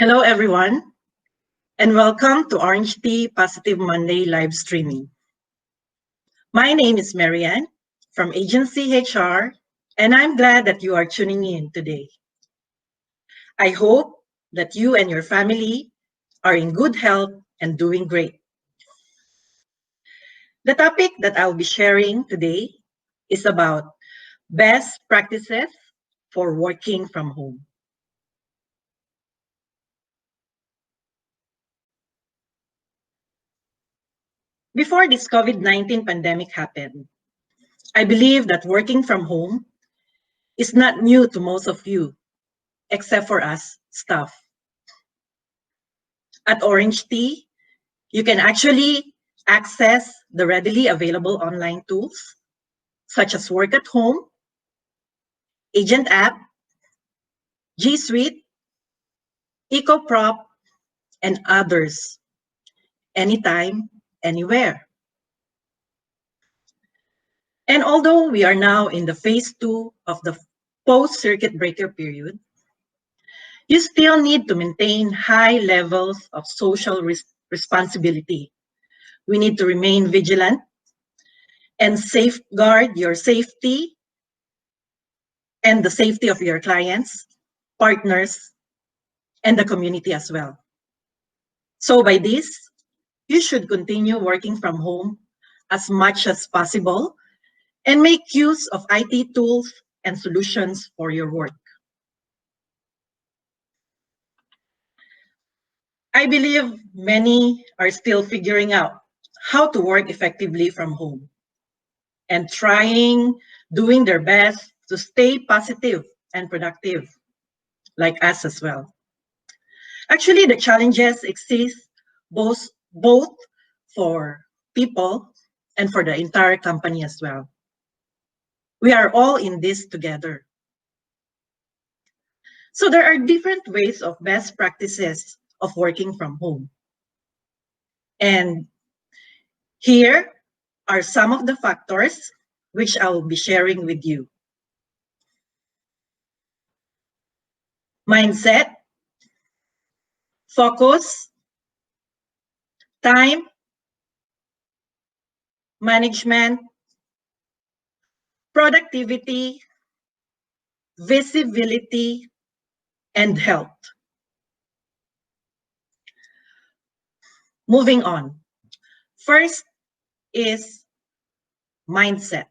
Hello, everyone, and welcome to OrangeTee Positive Monday live streaming. My name is Marianne from Agency HR, and I'm glad that you are tuning in today. I hope that you and your family are in good health and doing great. The topic that I'll be sharing today is about best practices for working from home. Before this COVID-19 pandemic happened, I believe that working from home is not new to most of you, except for us, staff. At OrangeTee, you can actually access the readily available online tools, such as Work at Home, Agent App, G Suite, EcoProp, and others, anytime, anywhere. And although we are now in the phase 2 of the post-circuit breaker period, you still need to maintain high levels of social responsibility. We need to remain vigilant and safeguard your safety and the safety of your clients, partners, and the community as well. So by this, you should continue working from home as much as possible and make use of IT tools and solutions for your work. I believe many are still figuring out how to work effectively from home and doing their best to stay positive and productive, like us as well. Actually, the challenges exist both for people and for the entire company as well. We are all in this together. So there are different ways of best practices of working from home. And here are some of the factors which I will be sharing with you. Mindset, focus, time, management, productivity, visibility, and health. Moving on. First is mindset.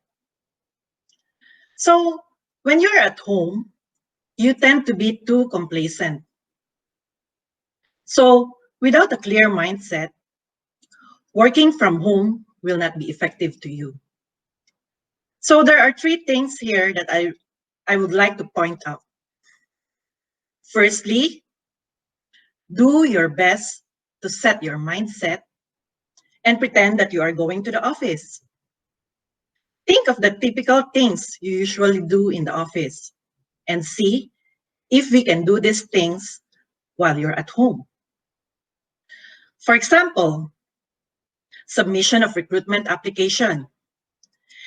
So when you're at home, you tend to be too complacent. So without a clear mindset, working from home will not be effective to you. So there are 3 things here that I would like to point out. Firstly, do your best to set your mindset and pretend that you are going to the office. Think of the typical things you usually do in the office and see if we can do these things while you're at home. For example, submission of recruitment application.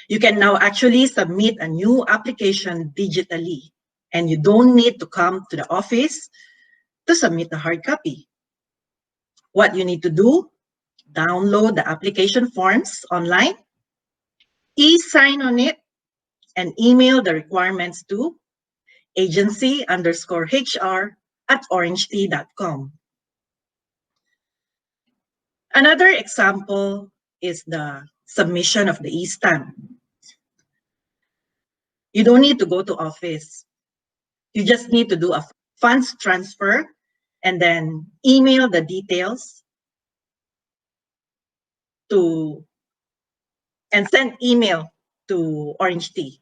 You can now actually submit a new application digitally, and you don't need to come to the office to submit the hard copy. What you need to do, download the application forms online, e-sign on it, and email the requirements to agency_HR@orangetee.com. Another example is the submission of the e-stamp. You don't need to go to office. You just need to do a funds transfer and then email the details and send email to OrangeTee.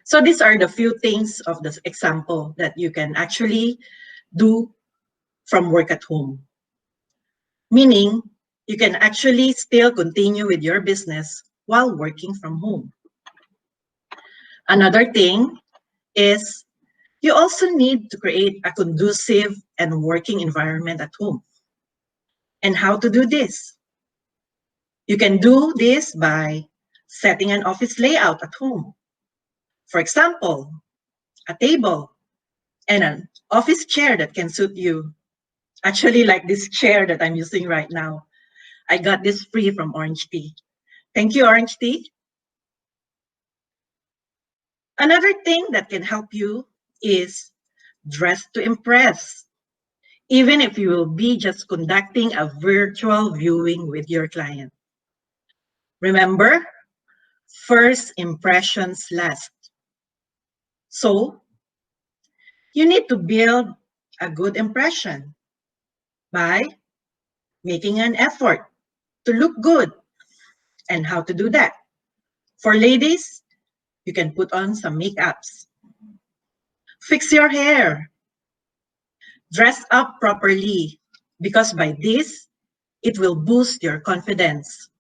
So these are the few things of this example that you can actually do from work at home. Meaning, you can actually still continue with your business while working from home. Another thing is you also need to create a conducive and working environment at home. And how to do this? You can do this by setting an office layout at home. For example, a table and an office chair that can suit you. Actually, like this chair that I'm using right now. I got this free from OrangeTee. Thank you, OrangeTee. Another thing that can help you is dress to impress. Even if you will be just conducting a virtual viewing with your client. Remember, first impressions last. So, you need to build a good impression by making an effort to look good. And how to do that? For ladies, you can put on some makeups. Fix your hair. Dress up properly because by this, it will boost your confidence,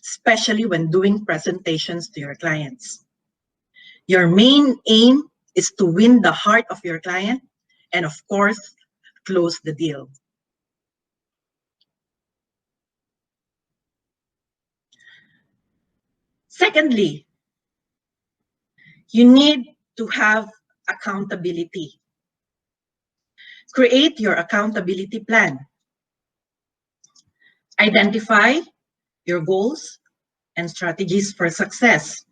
especially when doing presentations to your clients. Your main aim is to win the heart of your client and, of course, close the deal. Secondly, you need to have accountability. Create your accountability plan. Identify your goals and strategies for success.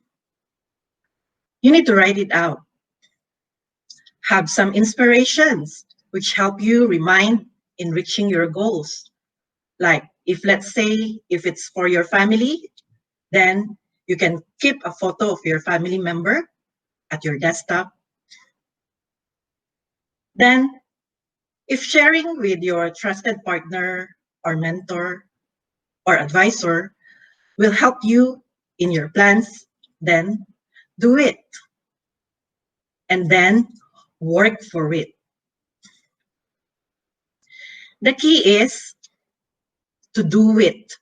You need to write it out. Have some inspirations which help you remind in reaching your goals. Like let's say, if it's for your family, then you can keep a photo of your family member at your desktop. Then, if sharing with your trusted partner or mentor or advisor will help you in your plans, then do it. And then work for it. The key is to do it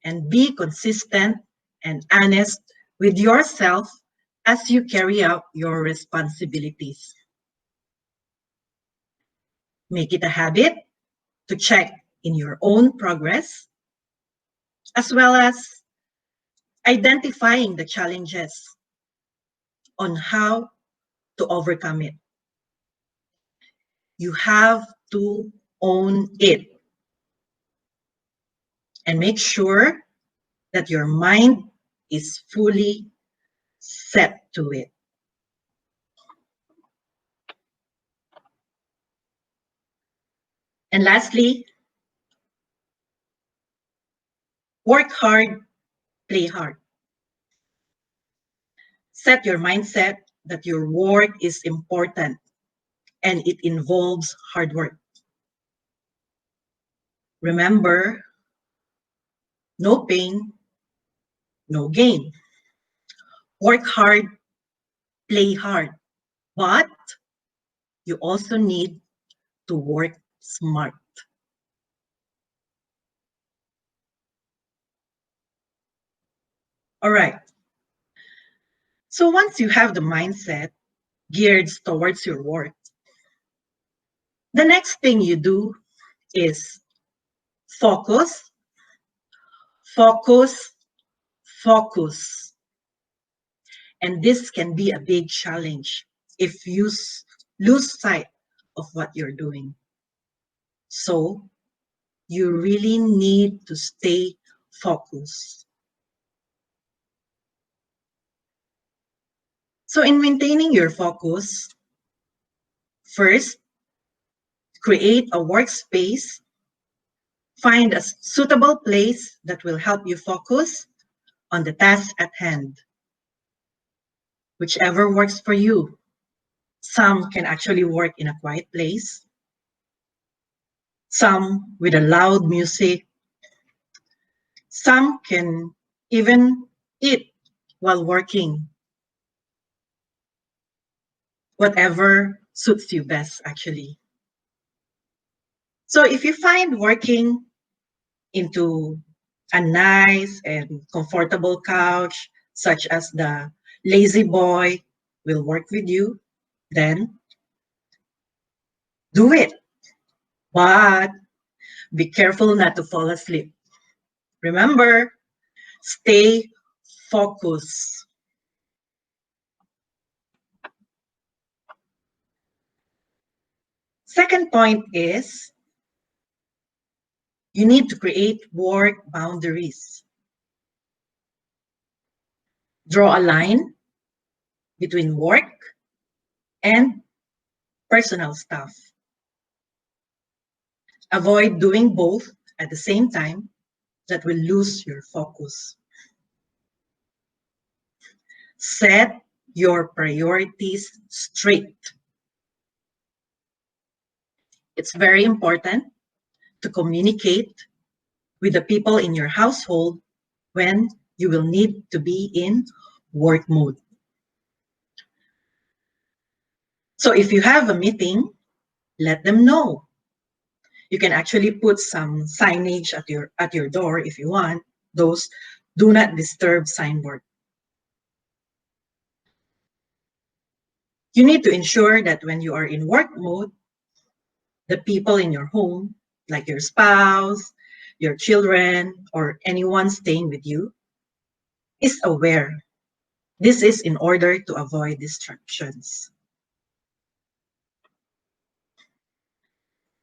and be consistent and honest with yourself as you carry out your responsibilities. Make it a habit to check in your own progress, as well as identifying the challenges on how to overcome it. You have to own it and make sure that your mind is fully set to it. And lastly, work hard, play hard. Set your mindset that your work is important and it involves hard work. Remember, no pain, no gain. Work hard, play hard, but you also need to work smart. All right. So once you have the mindset geared towards your work, the next thing you do is focus, focus, focus. And this can be a big challenge if you lose sight of what you're doing. So you really need to stay focused. So in maintaining your focus, first, create a workspace. Find a suitable place that will help you focus on the task at hand. Whichever works for you. Some can actually work in a quiet place. Some with a loud music. Some can even eat while working. Whatever suits you best, actually. So if you find working into a nice and comfortable couch, such as the lazy boy will work with you, then do it. But be careful not to fall asleep. Remember, stay focused. Second point is you need to create work boundaries. Draw a line between work and personal stuff. Avoid doing both at the same time. That will lose your focus. Set your priorities straight. It's very important to communicate with the people in your household when you will need to be in work mode. So if you have a meeting, let them know. You can actually put some signage at your door if you want, those do not disturb signboard. You need to ensure that when you are in work mode, the people in your home, like your spouse, your children, or anyone staying with you, is aware. This is in order to avoid distractions.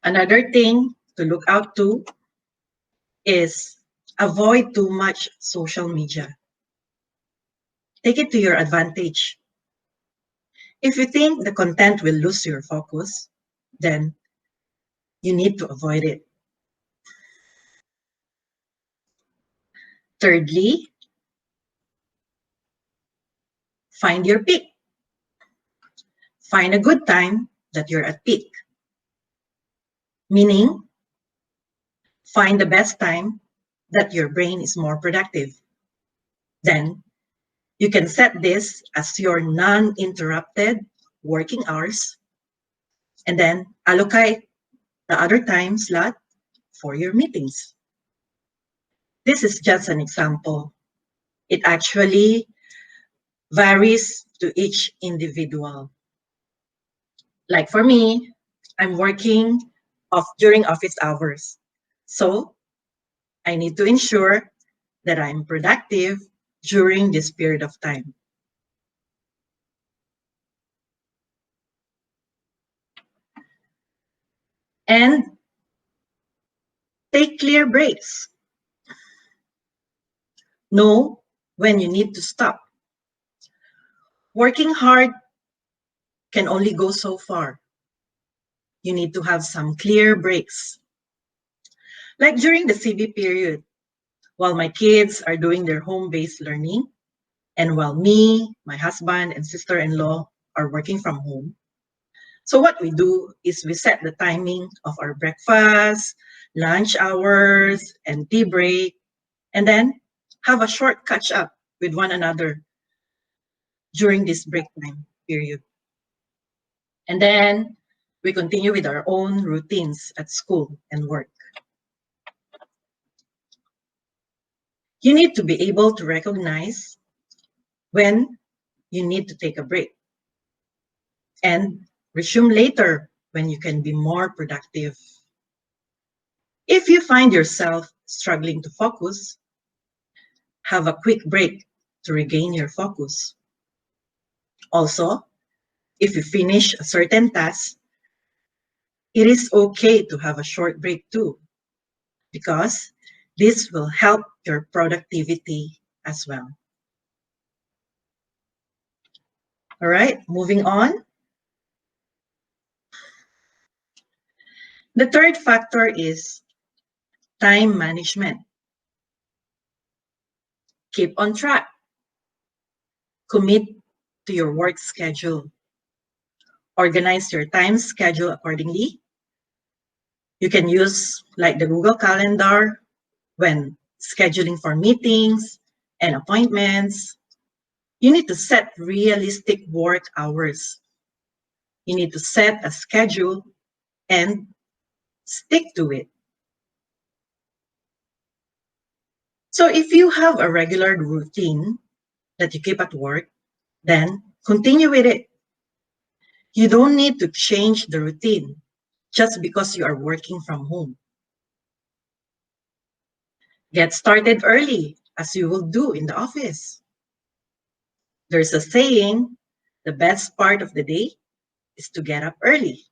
Another thing to look out to is avoid too much social media. Take it to your advantage. If you think the content will lose your focus, then you need to avoid it. Thirdly, find your peak. Find a good time that you're at peak. Meaning, find the best time that your brain is more productive. Then, you can set this as your non-interrupted working hours and then allocate the other time slot for your meetings. This is just an example. It actually varies to each individual. Like for me, I'm working during office hours. So I need to ensure that I'm productive during this period of time. And take clear breaks. Know when you need to stop. Working hard can only go so far. You need to have some clear breaks. Like during the CB period, while my kids are doing their home-based learning, and while me, my husband, and sister-in-law are working from home. So what we do is we set the timing of our breakfast, lunch hours, and tea break, and then have a short catch-up with one another during this break time period. And then we continue with our own routines at school and work. You need to be able to recognize when you need to take a break and resume later when you can be more productive. If you find yourself struggling to focus, have a quick break to regain your focus. Also, if you finish a certain task, it is okay to have a short break too, because this will help your productivity as well. All right, moving on. The third factor is time management. Keep on track. Commit to your work schedule. Organize your time schedule accordingly. You can use like the Google Calendar when scheduling for meetings and appointments. You need to set realistic work hours. You need to set a schedule and stick to it. So if you have a regular routine that you keep at work, then continue with it. You don't need to change the routine just because you are working from home. Get started early, as you will do in the office. There's a saying, the best part of the day is to get up early.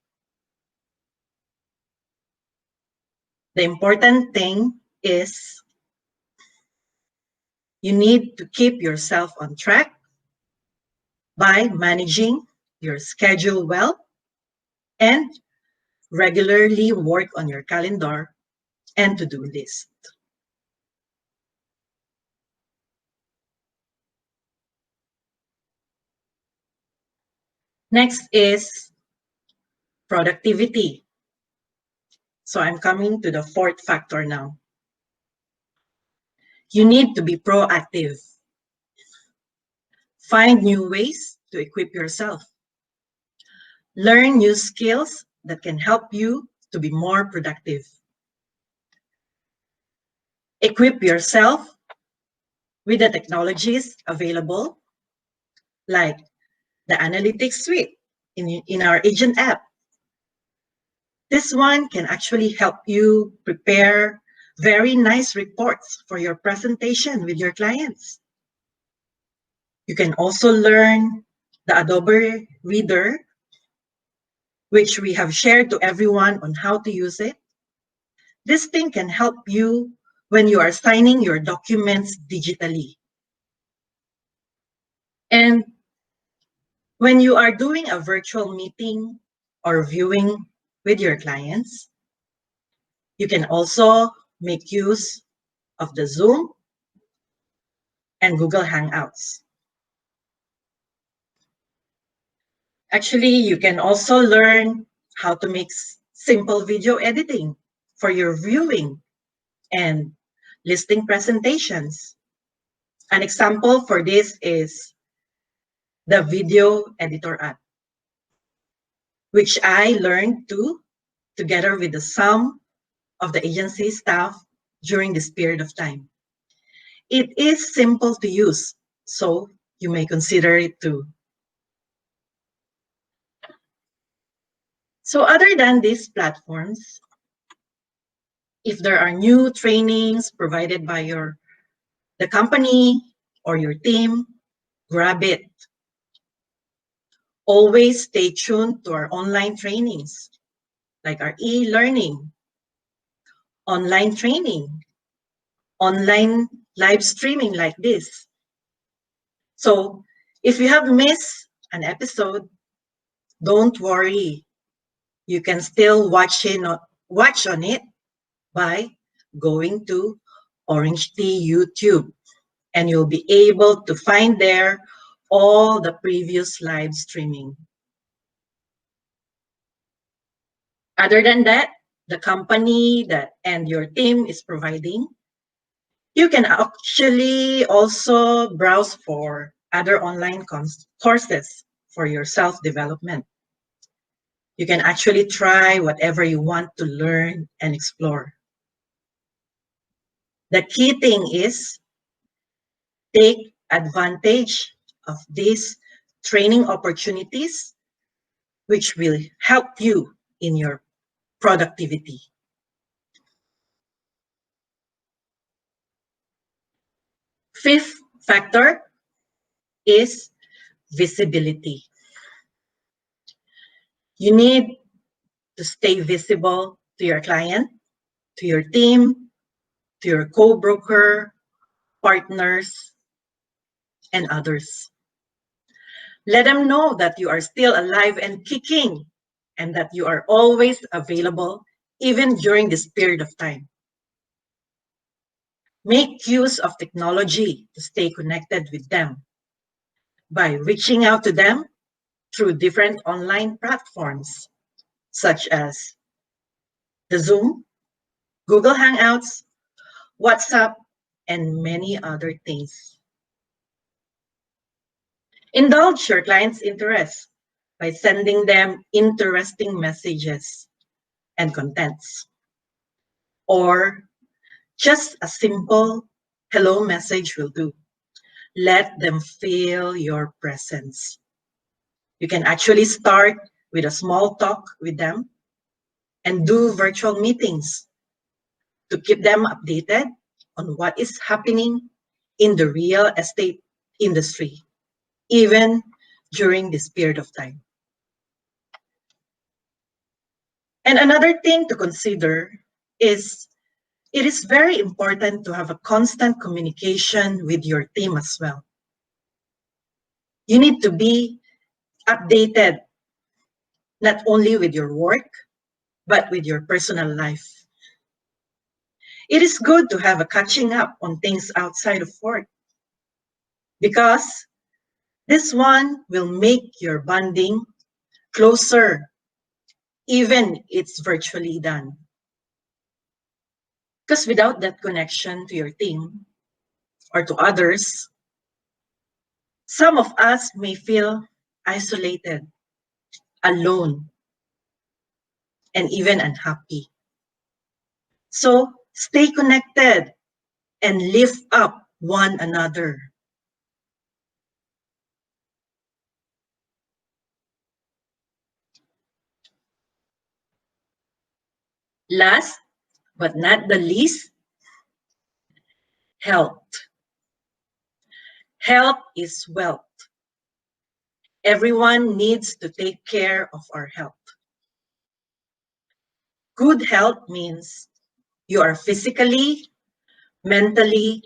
The important thing is you need to keep yourself on track by managing your schedule well and regularly work on your calendar and to-do list. Next is productivity. So I'm coming to the fourth factor now. You need to be proactive. Find new ways to equip yourself. Learn new skills that can help you to be more productive. Equip yourself with the technologies available, like the analytics suite in our agent app. This one can actually help you prepare very nice reports for your presentation with your clients. You can also learn the Adobe Reader, which we have shared to everyone on how to use it. This thing can help you when you are signing your documents digitally. And when you are doing a virtual meeting or viewing with your clients, you can also make use of the Zoom and Google Hangouts. Actually, you can also learn how to make simple video editing for your viewing and listing presentations. An example for this is the video editor app, which I learned together with some of the agency staff during this period of time. It is simple to use, so you may consider it too. So other than these platforms, if there are new trainings provided by the company or your team, grab it. Always stay tuned to our online trainings, like our e-learning, online training, online live streaming like this. So if you have missed an episode, don't worry. You can still watch on it by going to OrangeTee YouTube, and you'll be able to find there all the previous live streaming. Other than that, the company and your team is providing, you can actually also browse for other online courses for your self-development. You can actually try whatever you want to learn and explore. The key thing is take advantage of these training opportunities, which will help you in your productivity. Fifth factor is visibility. You need to stay visible to your client, to your team, to your co-broker, partners, and others. Let them know that you are still alive and kicking and that you are always available even during this period of time. Make use of technology to stay connected with them by reaching out to them through different online platforms such as the Zoom, Google Hangouts, WhatsApp, and many other things. Indulge your client's interest by sending them interesting messages and contents, or just a simple hello message will do. Let them feel your presence. You can actually start with a small talk with them and do virtual meetings to keep them updated on what is happening in the real estate industry, even during this period of time. And another thing to consider is it is very important to have a constant communication with your team as well. You need to be updated not only with your work, but with your personal life. It is good to have a catching up on things outside of work because this one will make your bonding closer, even it's virtually done. Because without that connection to your team or to others, some of us may feel isolated, alone, and even unhappy. So stay connected and lift up one another. Last but not the least, health. Health is wealth. Everyone needs to take care of our health. Good health means you are physically, mentally,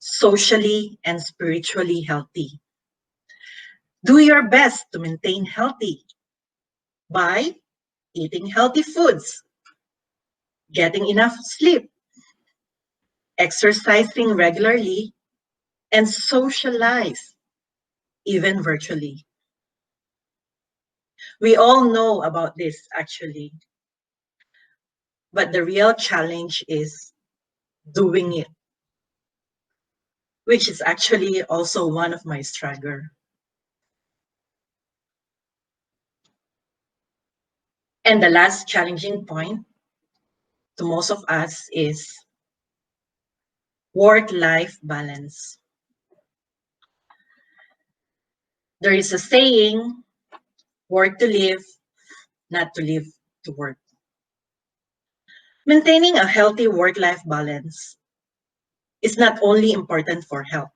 socially, and spiritually healthy. Do your best to maintain healthy by eating healthy foods, getting enough sleep, exercising regularly, and socialize, even virtually. We all know about this actually, but the real challenge is doing it, which is actually also one of my struggles. And the last challenging point to most of us is work-life balance. There is a saying, work to live, not to live to work. Maintaining a healthy work-life balance is not only important for health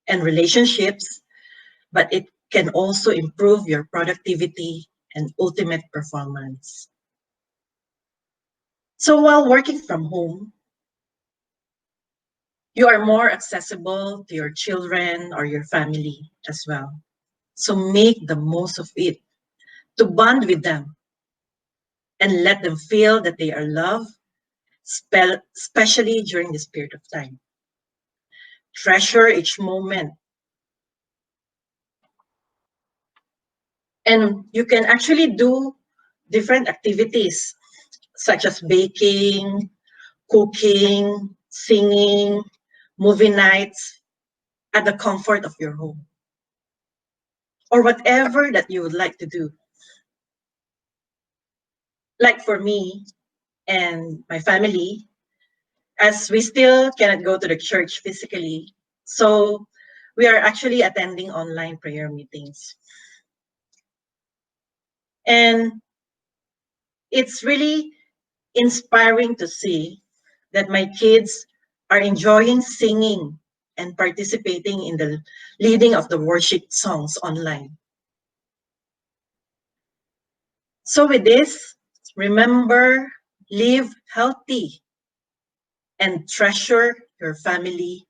and relationships, but it can also improve your productivity and ultimate performance. So while working from home, you are more accessible to your children or your family as well. So make the most of it to bond with them and let them feel that they are loved, especially during this period of time. Treasure each moment. And you can actually do different activities such as baking, cooking, singing, movie nights at the comfort of your home, or whatever that you would like to do. Like for me and my family, as we still cannot go to the church physically, so we are actually attending online prayer meetings. And it's really inspiring to see that my kids are enjoying singing and participating in the leading of the worship songs online. So with this, remember, live healthy and treasure your family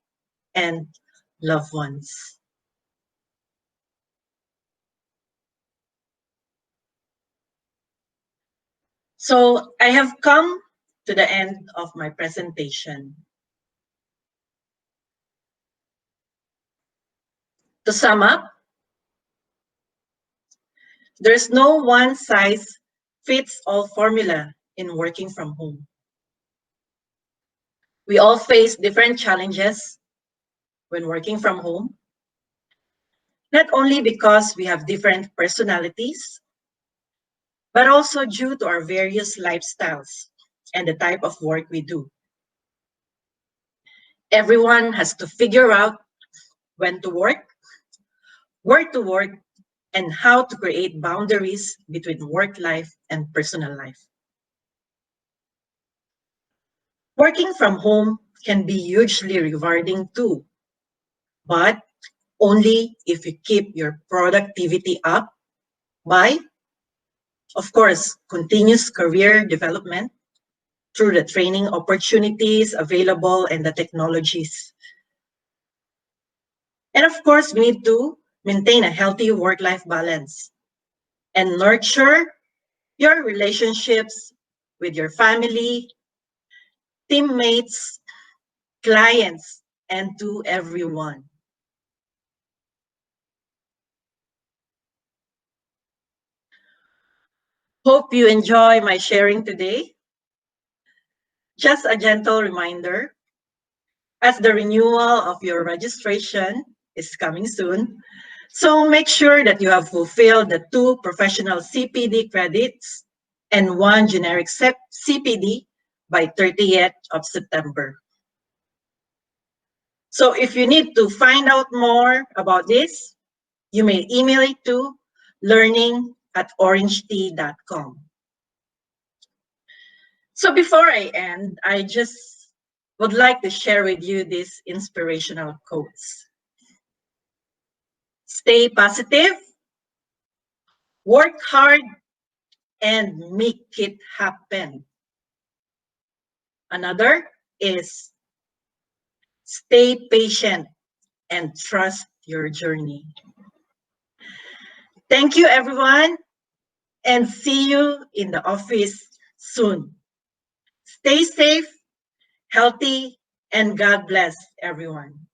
and loved ones. So I have come to the end of my presentation. To sum up, there's no one size fits all formula in working from home. We all face different challenges when working from home, not only because we have different personalities, but also due to our various lifestyles and the type of work we do. Everyone has to figure out when to work, where to work, and how to create boundaries between work life and personal life. Working from home can be hugely rewarding too, but only if you keep your productivity up by, of course, continuous career development, through the training opportunities available and the technologies. And of course, we need to maintain a healthy work-life balance and nurture your relationships with your family, teammates, clients, and to everyone. Hope you enjoy my sharing today. Just a gentle reminder, as the renewal of your registration is coming soon, so make sure that you have fulfilled the 2 professional CPD credits and 1 generic CPD by 30th of September. So if you need to find out more about this, you may email it to learning@orangetee.com. So before I end, I just would like to share with you these inspirational quotes. Stay positive, work hard, and make it happen. Another is stay patient and trust your journey. Thank you, everyone, and see you in the office soon. Stay safe, healthy, and God bless everyone.